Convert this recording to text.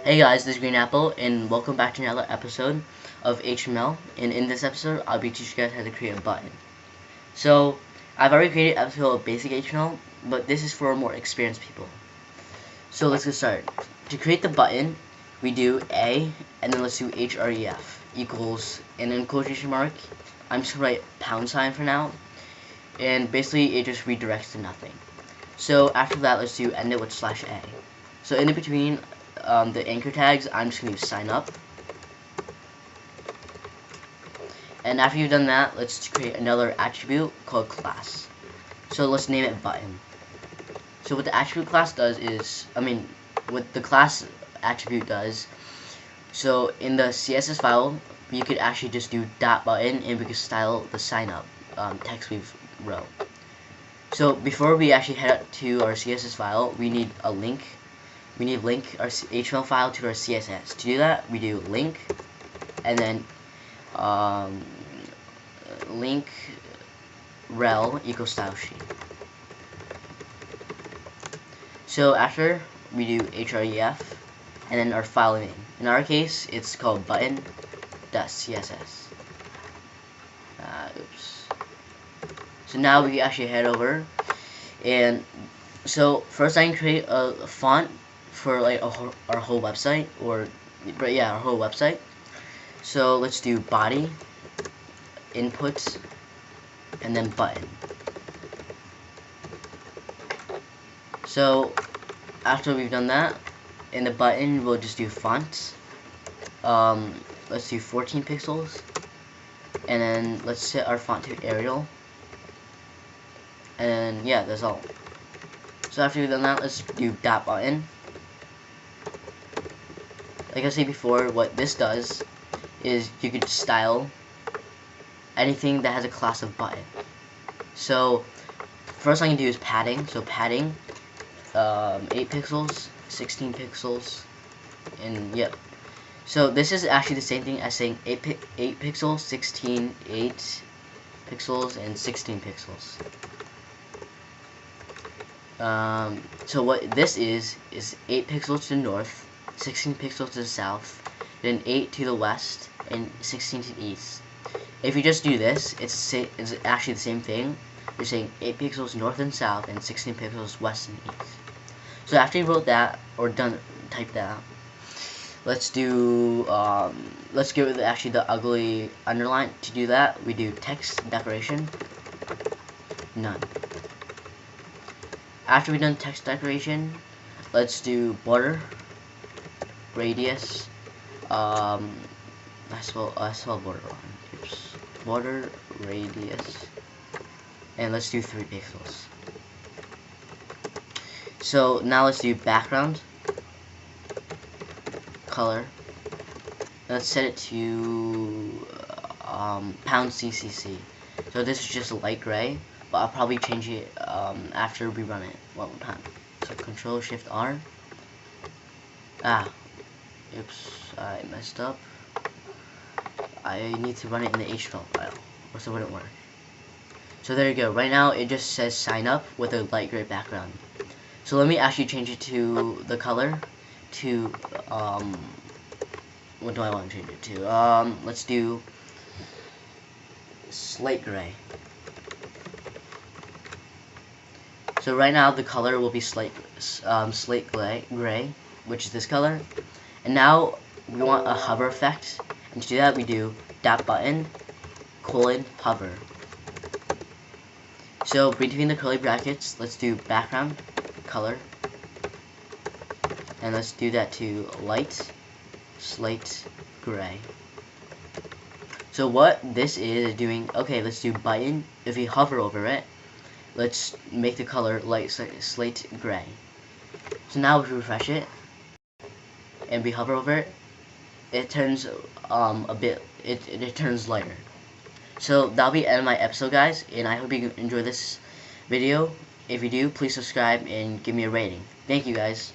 Hey guys, this is Green Apple, and welcome back to another episode of HTML. And in this episode, I'll be teaching you guys how to create a button. So, I've already created an episode of basic HTML, but this is for more experienced people. So let's get started. To create the button, we do a, and then let's do href equals, and then quotation mark. I'm just gonna write £sign for now, and basically it just redirects to nothing. So after that, let's do end it with /a. So in between the anchor tags, I'm just going to sign up. And after you've done that, let's create another attribute called class. So let's name it button. So what the attribute class does is, what the class attribute does, so in the CSS file, you could actually just do .button and we could style the sign up text we've wrote. So before we actually head up to our CSS file, we need a link. We need to link our HTML file to our CSS. To do that, we do link, and then link rel equals style sheet. So after, we do href, and then our file name. In our case, it's called button.css. Oops. So now we actually head over, and so first I can create a font for like our whole website, our whole website. So let's do body, input, and then button. So after we've done that, in the button we'll just do font. Let's do 14 pixels, and then let's set our font to Arial. And yeah, that's all. So after we've done that, let's do .button. Like I said before, what this does is you could style anything that has a class of button. So first thing I can do is padding. So padding, 8 pixels, 16 pixels, and yep. So this is actually the same thing as saying 8 pixels, 16, 8 pixels, and 16 pixels. So what this is 8 pixels to the north, 16 pixels to the south, then 8 to the west, and 16 to the east. If you just do this, it's actually the same thing. You're saying 8 pixels north and south, and 16 pixels west and east. So after you wrote that, or type that, let's do, let's get rid of actually the ugly underline. To do that, we do text decoration, none. After we've done text decoration, let's do border, radius, I spelled border wrong. Oops. Border, radius, and let's do 3 pixels. So now let's do background, color. Let's set it to £CCC. So this is just light gray, but I'll probably change it after we run it one more time. So Control Shift R. Oops, I messed up. I need to run it in the HTML file, or else it wouldn't work. So there you go. Right now it just says sign up with a light gray background. So let me actually change it to the color to what do I want to change it to? Let's do slate gray. So right now the color will be slate gray, which is this color. And now we want a hover effect, and to do that we do .button, hover. So between the curly brackets, let's do background, color, and let's do that to light, slate gray. So what this is doing, okay, let's do button. If we hover over it, let's make the color light slate gray. So now if we refresh it and we hover over it, it turns it turns lighter. So that'll be the end of my episode, guys, and I hope you enjoy this video. If you do, please subscribe and give me a rating. Thank you, guys.